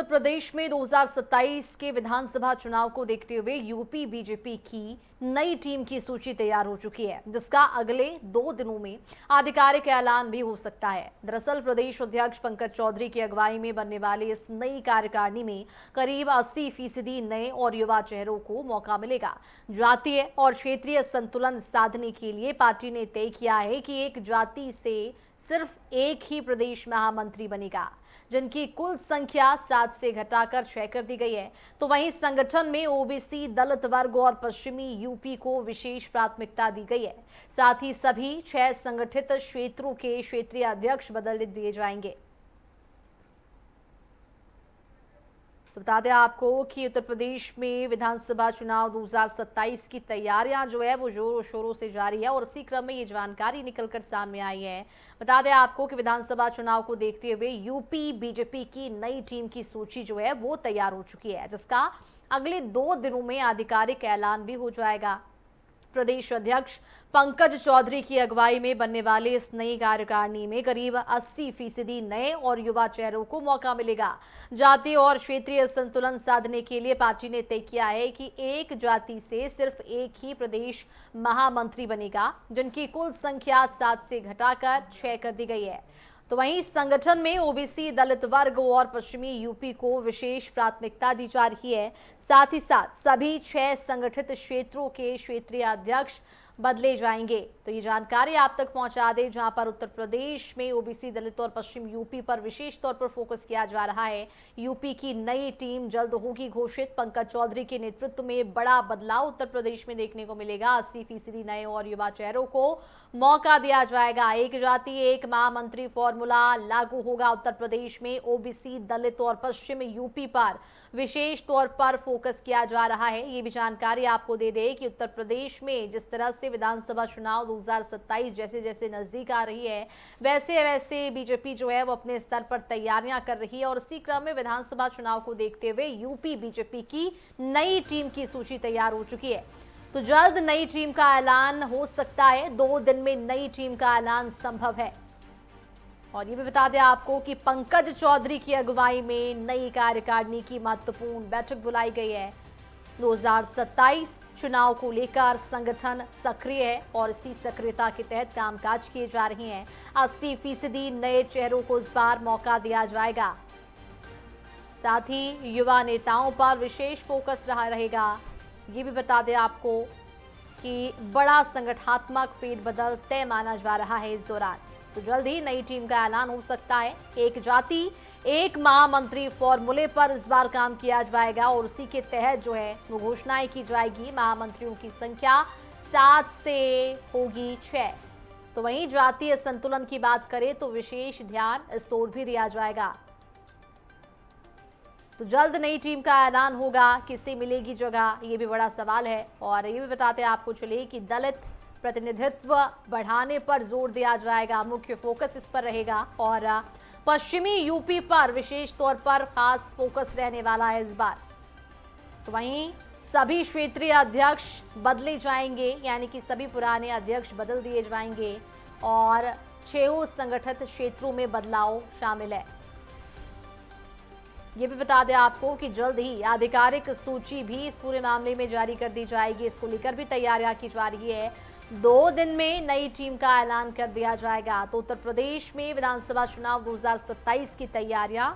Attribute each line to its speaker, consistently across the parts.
Speaker 1: उत्तर प्रदेश में 2027 के विधानसभा चुनाव को देखते हुए यूपी बीजेपी की नई टीम की सूची तैयार हो चुकी है, जिसका अगले 2 दिनों में आधिकारिक ऐलान भी हो सकता है। दरअसल प्रदेश अध्यक्ष पंकज चौधरी की अगुवाई में बनने वाली इस नई कार्यकारिणी में करीब 80% नए और युवा चेहरों को मौका मिलेगा। जातीय और क्षेत्रीय संतुलन साधने के लिए पार्टी ने तय किया है कि एक जाति से सिर्फ एक ही प्रदेश महामंत्री बनेगा, जिनकी कुल संख्या 7 से घटाकर 6 कर दी गई है। तो वहीं संगठन में ओबीसी, दलित वर्ग और पश्चिमी यूपी को विशेष प्राथमिकता दी गई है। साथ ही सभी 6 संगठित क्षेत्रों के क्षेत्रीय अध्यक्ष बदल दिए जाएंगे। तो बता दें आपको कि उत्तर प्रदेश में विधानसभा चुनाव 2027 की तैयारियां जो है वो जोरों शोरों से जारी है और इसी क्रम में ये जानकारी निकलकर सामने आई है। बता दें आपको कि विधानसभा चुनाव को देखते हुए यूपी बीजेपी की नई टीम की सूची जो है वो तैयार हो चुकी है, जिसका अगले 2 दिनों में आधिकारिक ऐलान भी हो जाएगा। प्रदेश अध्यक्ष पंकज चौधरी की अगुवाई में बनने वाले इस नई कार्यकारिणी में करीब 80% नए और युवा चेहरों को मौका मिलेगा। जातीय और क्षेत्रीय संतुलन साधने के लिए पार्टी ने तय किया है कि एक जाति से सिर्फ एक ही प्रदेश महामंत्री बनेगा, जिनकी कुल संख्या 7 से घटाकर 6 कर दी गई है। तो वहीं संगठन में ओबीसी, दलित वर्ग और पश्चिमी यूपी को विशेष प्राथमिकता दी जा रही है। साथ ही साथ सभी 6 संगठित क्षेत्रों के क्षेत्रीय अध्यक्ष बदले जाएंगे। तो ये जानकारी आप तक पहुंचा दें, जहां पर उत्तर प्रदेश में ओबीसी, दलित और पश्चिम यूपी पर विशेष तौर पर फोकस किया जा रहा है। यूपी की नई टीम जल्द होगी घोषित। पंकज चौधरी के नेतृत्व में बड़ा बदलाव उत्तर प्रदेश में देखने को मिलेगा। 80% नए और युवा चेहरों को मौका दिया जाएगा। एक जाति एक महामंत्री फॉर्मूला लागू होगा। उत्तर प्रदेश में ओबीसी, दलित और पश्चिम यूपी पर विशेष तौर पर फोकस किया जा रहा है। ये भी जानकारी आपको दे दें कि उत्तर प्रदेश में जिस तरह से विधानसभा चुनाव 2027 जैसे जैसे नजदीक आ रही है, वैसे वैसे बीजेपी जो है वो अपने स्तर पर तैयारियां कर रही है और इसी क्रम में विधानसभा चुनाव को देखते हुए यूपी बीजेपी की नई टीम की सूची तैयार हो चुकी है। तो जल्द नई टीम का ऐलान हो सकता है। 2 दिन में नई टीम का ऐलान संभव है। और ये भी बता दें आपको कि पंकज चौधरी की अगुवाई में नई कार्यकारिणी की महत्वपूर्ण बैठक बुलाई गई है। 2027 चुनाव को लेकर संगठन सक्रिय है और इसी सक्रियता के तहत कामकाज किए जा रहे हैं। 80% नए चेहरों को इस बार मौका दिया जाएगा। साथ ही युवा नेताओं पर विशेष फोकस रहेगा। ये भी बता दें आपको कि बड़ा संगठनात्मक फेरबदल तय माना जा रहा है इस दौरान। तो जल्द ही नई टीम का ऐलान हो सकता है। एक जाति एक महामंत्री फॉर्मूले पर इस बार काम किया जाएगा और उसी के तहत जो है वो घोषणाएं की जाएगी। महामंत्रियों की संख्या 7 से होगी 6। तो वहीं जातीय संतुलन की बात करें तो विशेष ध्यान इस ओर भी दिया जाएगा। तो जल्द नई टीम का ऐलान होगा। किससे मिलेगी जगह, ये भी बड़ा सवाल है। और ये भी बताते आपको चले कि दलित प्रतिनिधित्व बढ़ाने पर जोर दिया जाएगा। मुख्य फोकस इस पर रहेगा और पश्चिमी यूपी पर विशेष तौर पर खास फोकस रहने वाला है इस बार। तो वहीं सभी क्षेत्रीय अध्यक्ष बदले जाएंगे, यानी कि सभी पुराने अध्यक्ष बदल दिए जाएंगे और 6 संगठित क्षेत्रों में बदलाव शामिल है। ये भी बता दें आपको कि जल्द ही आधिकारिक सूची भी इस पूरे मामले में जारी कर दी जाएगी। इसको लेकर भी तैयारियां की जा रही है। 2 दिन में नई टीम का ऐलान कर दिया जाएगा। तो उत्तर प्रदेश में विधानसभा चुनाव 2027 की तैयारियां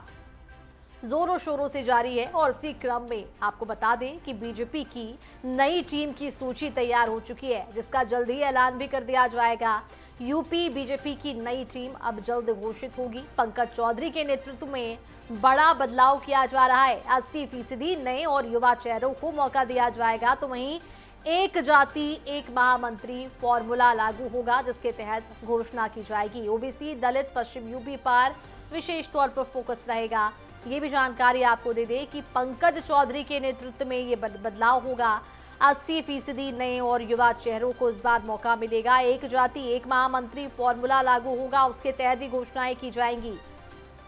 Speaker 1: जोरों शोरों से जारी है और इसी क्रम में आपको बता दें कि बीजेपी की नई टीम की सूची तैयार हो चुकी है, जिसका जल्द ही ऐलान भी कर दिया जाएगा। यूपी बीजेपी की नई टीम अब जल्द घोषित होगी। पंकज चौधरी के नेतृत्व में बड़ा बदलाव किया जा रहा है। 80% नए और युवा चेहरों को मौका दिया जाएगा। तो वहीं एक जाति एक महामंत्री फॉर्मूला लागू होगा, जिसके तहत घोषणा की जाएगी। ओबीसी, दलित, पश्चिम यूपी पर विशेष तौर पर फोकस रहेगा। ये भी जानकारी आपको दे दें कि पंकज चौधरी के नेतृत्व में ये बदलाव होगा। 80% नए और युवा चेहरों को इस बार मौका मिलेगा। एक जाति एक महामंत्री फॉर्मूला लागू होगा, उसके तहत ही घोषणाएं की जाएंगी।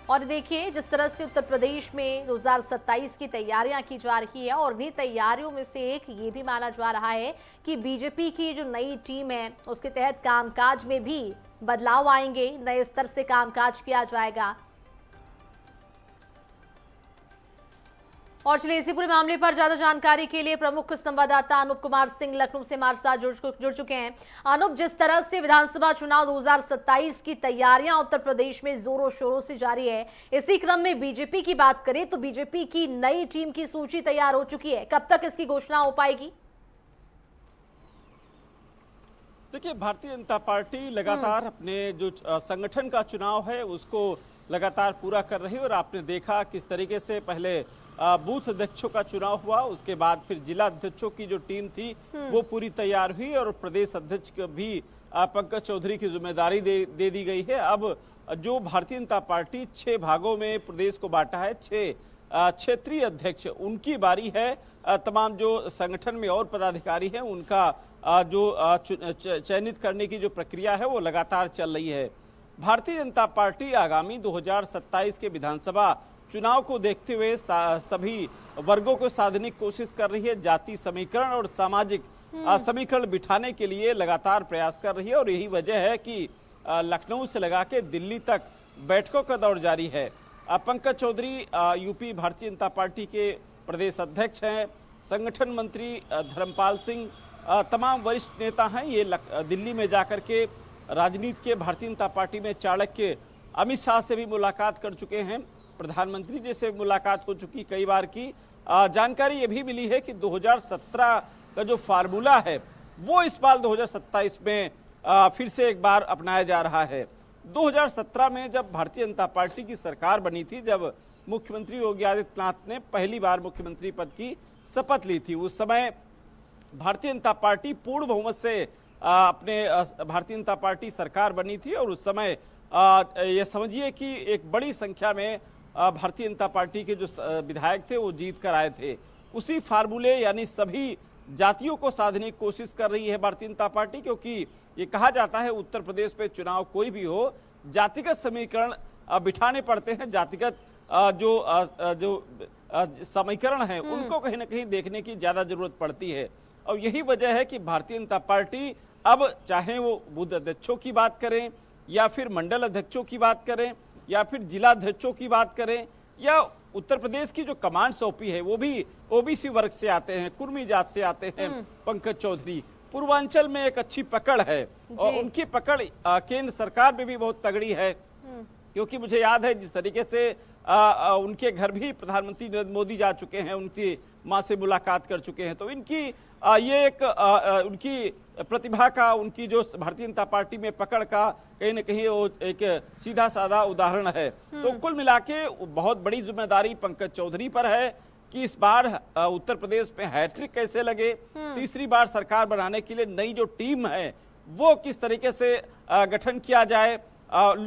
Speaker 1: और देखिए जिस तरह से उत्तर प्रदेश में 2027 की तैयारियां की जा रही है और इन्हीं तैयारियों में से एक ये भी माना जा रहा है कि बीजेपी की जो नई टीम है उसके तहत कामकाज में भी बदलाव आएंगे, नए स्तर से कामकाज किया जाएगा। और चलिए इसी पूरे मामले पर ज्यादा जानकारी के लिए प्रमुख संवाददाता अनूप कुमार सिंह लखनऊ से हमारे साथ जुड़ चुके हैं। अनूप, जिस तरह से विधानसभा चुनाव 2027 की तैयारियां उत्तर प्रदेश में जोरों शोरों से जारी है, इसी क्रम में बीजेपी की बात करें तो बीजेपी की नई टीम की सूची तैयार हो चुकी है। कब तक इसकी घोषणा हो पाएगी?
Speaker 2: देखिए, भारतीय जनता पार्टी लगातार अपने जो संगठन का चुनाव है उसको लगातार पूरा कर रही है। और आपने देखा किस तरीके से पहले बूथ अध्यक्षों का चुनाव हुआ, उसके बाद फिर जिला अध्यक्षों की जो टीम थी वो पूरी तैयार हुई और प्रदेश अध्यक्ष भी पंकज चौधरी की जिम्मेदारी दे दी गई है। अब जो भारतीय जनता पार्टी 6 भागों में प्रदेश को बांटा है, 6 क्षेत्रीय अध्यक्ष, उनकी बारी है। तमाम जो संगठन में और पदाधिकारी हैं उनका जो चयनित करने की जो प्रक्रिया है वो लगातार चल रही है। भारतीय जनता पार्टी आगामी 2027 के विधानसभा चुनाव को देखते हुए सभी वर्गों को साधने की कोशिश कर रही है। जाति समीकरण और सामाजिक समीकरण बिठाने के लिए लगातार प्रयास कर रही है और यही वजह है कि लखनऊ से लगा के दिल्ली तक बैठकों का दौर जारी है। पंकज चौधरी यूपी भारतीय जनता पार्टी के प्रदेश अध्यक्ष हैं। संगठन मंत्री धर्मपाल सिंह, तमाम वरिष्ठ नेता हैं, ये दिल्ली में जाकर के राजनीति के भारतीय जनता पार्टी में चाणक्य अमित शाह से भी मुलाकात कर चुके हैं। प्रधानमंत्री जी से मुलाकात हो चुकी कई बार की। जानकारी ये भी मिली है कि 2017 का जो फार्मूला है वो इस बार 2027 में फिर से एक बार अपनाया जा रहा है। 2017 में जब भारतीय जनता पार्टी की सरकार बनी थी, जब मुख्यमंत्री योगी आदित्यनाथ ने पहली बार मुख्यमंत्री पद की शपथ ली थी, उस समय भारतीय जनता पार्टी पूर्ण बहुमत से अपने भारतीय जनता पार्टी सरकार बनी थी और उस समय ये समझिए कि एक बड़ी संख्या में भारतीय जनता पार्टी के जो विधायक थे वो जीत कर आए थे। उसी फार्मूले यानी सभी जातियों को साधने की कोशिश कर रही है भारतीय जनता पार्टी, क्योंकि ये कहा जाता है उत्तर प्रदेश में चुनाव कोई भी हो, जातिगत समीकरण बिठाने पड़ते हैं। जातिगत जो समीकरण है उनको कहीं ना कहीं देखने की ज्यादा जरूरत पड़ती है। और यही वजह है कि भारतीय जनता पार्टी अब चाहे वो बूथ अध्यक्षों की बात करें या फिर मंडल अध्यक्षों की बात करें या फिर जिला अध्यक्षों की बात करें या उत्तर प्रदेश की जो कमांड सौंपी है वो भी ओबीसी वर्ग से आते हैं, कुर्मी जात से आते हैं पंकज चौधरी। पूर्वांचल में एक अच्छी पकड़ है और उनकी पकड़ केंद्र सरकार में भी बहुत तगड़ी है, क्योंकि मुझे याद है जिस तरीके से उनके घर भी प्रधानमंत्री नरेंद्र मोदी जा चुके हैं, उनकी मां से मुलाकात कर चुके हैं। तो इनकी ये एक उनकी प्रतिभा का, उनकी जो भारतीय जनता पार्टी में पकड़ का कहीं न कहीं वो एक सीधा साधा उदाहरण है। तो कुल मिला के बहुत बड़ी जिम्मेदारी पंकज चौधरी पर है कि इस बार उत्तर प्रदेश में हैट्रिक कैसे लगे, तीसरी बार सरकार बनाने के लिए नई जो टीम है वो किस तरीके से गठन किया जाए।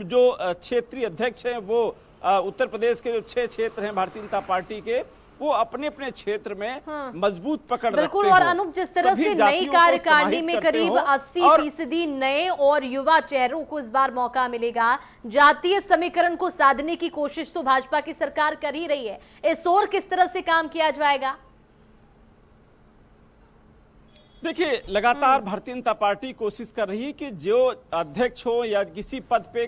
Speaker 2: जो क्षेत्रीय अध्यक्ष हैं वो उत्तर प्रदेश के जो 6 क्षेत्र हैं भारतीय जनता पार्टी के, वो अपने अपने क्षेत्र में मजबूत पकड़ रखते
Speaker 1: बिल्कुल। और अनूप, जिस तरह से नई कार्यकारिणी में करीब 80% नए और युवा चेहरों को इस बार मौका मिलेगा, जातीय समीकरण को साधने की कोशिश तो भाजपा की सरकार कर ही रही है, इस ओर किस तरह से काम किया जाएगा?
Speaker 2: देखिए, लगातार भारतीय जनता पार्टी कोशिश कर रही है कि जो अध्यक्ष हो या किसी पद पे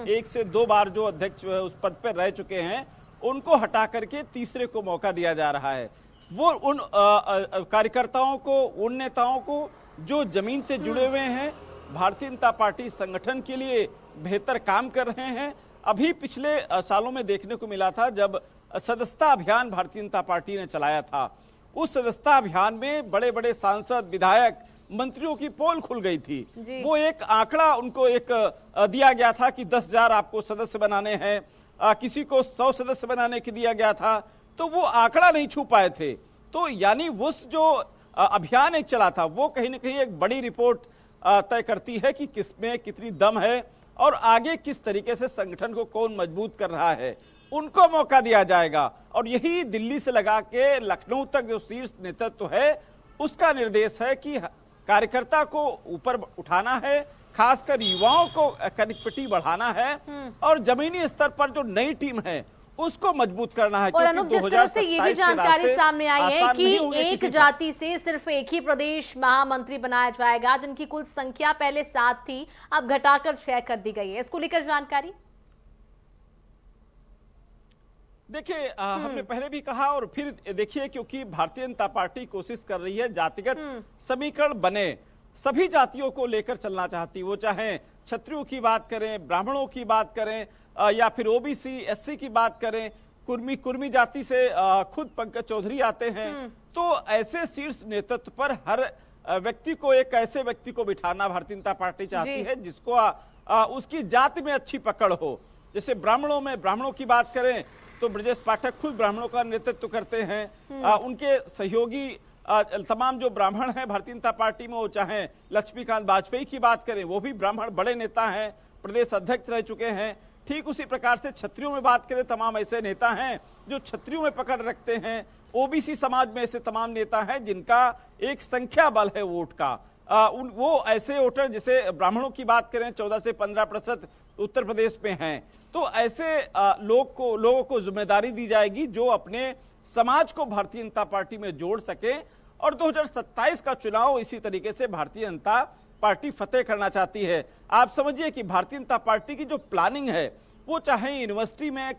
Speaker 2: 1 से 2 बार जो अध्यक्ष उस पद पे रह चुके हैं उनको हटा करके तीसरे को मौका दिया जा रहा है। वो उन कार्यकर्ताओं को, उन नेताओं को जो जमीन से जुड़े हुए हैं, भारतीय जनता पार्टी संगठन के लिए बेहतर काम कर रहे हैं। अभी पिछले सालों में देखने को मिला था जब सदस्यता अभियान भारतीय जनता पार्टी ने चलाया था, उस सदस्यता अभियान में बड़े बड़े सांसद, विधायक, मंत्रियों की पोल खुल गई थी। वो एक आंकड़ा उनको एक दिया गया था कि 10,000 आपको सदस्य बनाने हैं, किसी को 100 सदस्य बनाने के दिया गया था, तो वो आंकड़ा नहीं छू पाए थे। तो यानी वो जो अभियान एक चला था वो कहीं ना कहीं एक बड़ी रिपोर्ट तय करती है कि किसमें कितनी दम है और आगे किस तरीके से संगठन को कौन मजबूत कर रहा है, उनको मौका दिया जाएगा। और यही दिल्ली से लगा के लखनऊ तक जो शीर्ष नेतृत्व है उसका निर्देश है कि कार्यकर्ता को ऊपर उठाना है, खासकर युवाओं को कनेक्टिविटी बढ़ाना है और जमीनी स्तर पर जो नई टीम है उसको मजबूत करना है।
Speaker 1: और अनुभव, जिस तरह से ये भी जानकारी सामने आई है कि एक जाति से सिर्फ एक ही प्रदेश महामंत्री बनाया जाएगा, जिनकी कुल संख्या पहले 7 थी, अब घटाकर 6 कर दी गई है, इसको लेकर जानकारी?
Speaker 2: देखिए हमने पहले भी कहा और फिर देखिए, क्योंकि भारतीय जनता पार्टी कोशिश कर रही है जातिगत समीकरण बने, सभी जातियों को लेकर चलना चाहती, वो चाहे क्षत्रियों की बात करें, ब्राह्मणों की बात करें, या फिर ओबीसी एससी की बात करें, कुर्मी जाति से खुद पंकज चौधरी आते हैं। तो ऐसे शीर्ष नेतृत्व पर हर व्यक्ति को, एक ऐसे व्यक्ति को बिठाना भारतीय जनता पार्टी चाहती है जिसको उसकी जाति में अच्छी पकड़ हो। जैसे ब्राह्मणों की बात करें तो ब्रजेश पाठक खुद ब्राह्मणों का नेतृत्व करते हैं। उनके सहयोगी तमाम जो ब्राह्मण हैं भारतीय जनता पार्टी में, वो चाहे लक्ष्मीकांत वाजपेयी की बात करें, वो भी ब्राह्मण बड़े नेता हैं, प्रदेश अध्यक्ष रह चुके हैं। ठीक उसी प्रकार से क्षत्रियों में बात करें, तमाम ऐसे नेता हैं जो क्षत्रियों में पकड़ रखते हैं। ओबीसी समाज में ऐसे तमाम नेता हैं जिनका एक संख्या बल है वोट का। वो ऐसे वोटर, जैसे ब्राह्मणों की बात करें 14 से 15% उत्तर प्रदेश में हैं। तो ऐसे लोगों को जिम्मेदारी दी जाएगी जो अपने समाज को भारतीय जनता पार्टी में जोड़ सके, और 2027 का चुनाव इसी तरीके से भारतीय जनता पार्टी फतेह करना चाहती है। आप समझिए कि भारतीय जनता पार्टी की जो प्लानिंग है, वो चाहे यूनिवर्सिटी में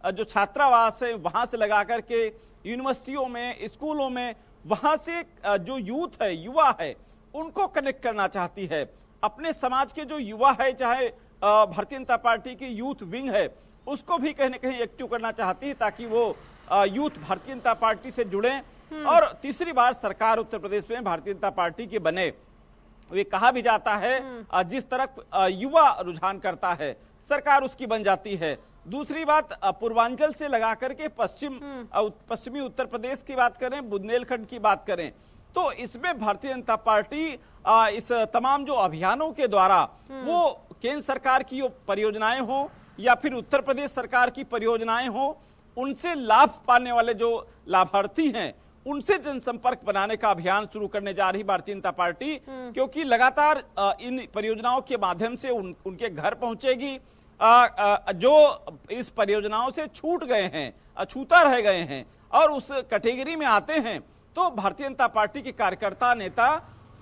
Speaker 2: जो छात्रावास है वहां से लगा करके यूनिवर्सिटियों में, स्कूलों में, वहां से जो यूथ है, युवा है, उनको कनेक्ट करना चाहती है। अपने समाज के जो युवा है, चाहे भारतीय जनता पार्टी की यूथ विंग है, उसको भी कहीं ना कहीं एक्टिव करना चाहती है ताकि वो यूथ भारतीय जनता पार्टी से जुड़े और तीसरी बार सरकार उत्तर प्रदेश में भारतीय जनता पार्टी की बने। ये कहा भी जाता है जिस तरह युवा रुझान करता है सरकार उसकी बन जाती है। दूसरी बात, पूर्वांचल से लगा करके पश्चिमी उत्तर प्रदेश की बात करें, बुंदेलखंड की बात करें, तो इसमें भारतीय जनता पार्टी इस तमाम जो अभियानों के द्वारा वो केंद्र सरकार की परियोजनाएं हो या फिर उत्तर प्रदेश सरकार की परियोजनाएं हो, उनसे लाभ पाने वाले जो लाभार्थी हैं उनसे जनसंपर्क बनाने का अभियान शुरू करने जा रही भारतीय जनता पार्टी, क्योंकि लगातार इन परियोजनाओं के माध्यम से उनके घर पहुंचेगी। जो इस परियोजनाओं से छूट गए हैं, अछूता रह गए हैं और उस कैटेगरी में आते हैं, तो भारतीय जनता पार्टी के कार्यकर्ता नेता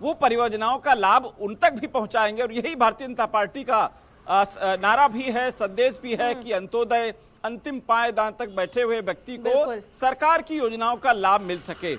Speaker 2: वो परियोजनाओं का लाभ उन तक भी पहुंचाएंगे। और यही भारतीय जनता पार्टी का नारा भी है, संदेश भी है कि अंत्योदय, अंतिम पायदान तक बैठे हुए व्यक्ति को सरकार की योजनाओं का लाभ मिल सके।